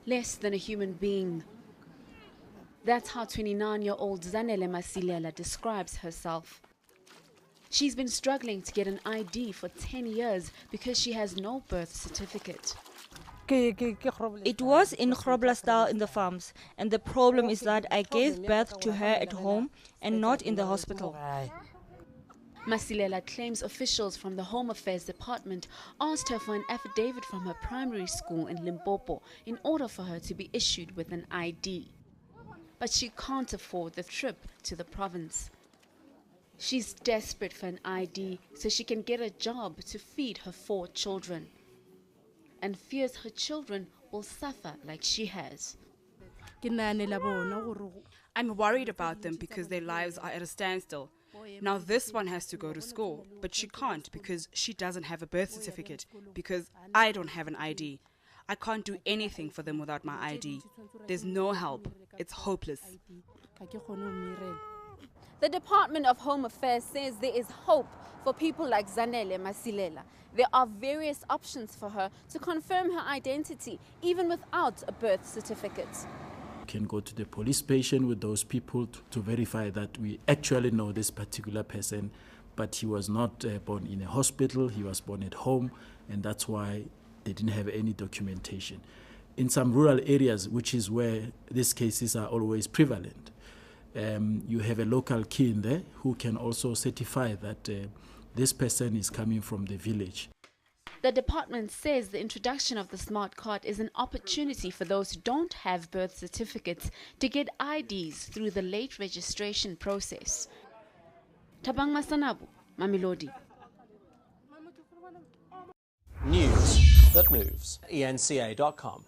less than a human being. That's how 29-year-old Zanele Masilela describes herself. She's been struggling to get an ID for 10 years because she has no birth certificate. It was in Groblersdal in the farms, and the problem is that I gave birth to her at home and not in the hospital. Masilela claims officials from the Home Affairs Department asked her for an affidavit from her primary school in Limpopo in order for her to be issued with an ID. But she can't afford the trip to the province. She's desperate for an ID so she can get a job to feed her 4 children, and fears her children will suffer like she has. I'm worried about them because their lives are at a standstill. Now this one has to go to school, but she can't because she doesn't have a birth certificate, because I don't have an ID. I can't do anything for them without my ID. There's no help. It's hopeless. The Department of Home Affairs says there is hope for people like Zanele Masilela. There are various options for her to confirm her identity, even without a birth certificate. You can go to the police station with those people to verify that we actually know this particular person, but he was not born in a hospital, he was born at home, and that's why they didn't have any documentation. In some rural areas, which is where these cases are always prevalent, you have a local kin there who can also certify that this person is coming from the village. The department says the introduction of the smart card is an opportunity for those who don't have birth certificates to get IDs through the late registration process. Tabang Masanabu, Mamelodi. News that moves. eNCA.com.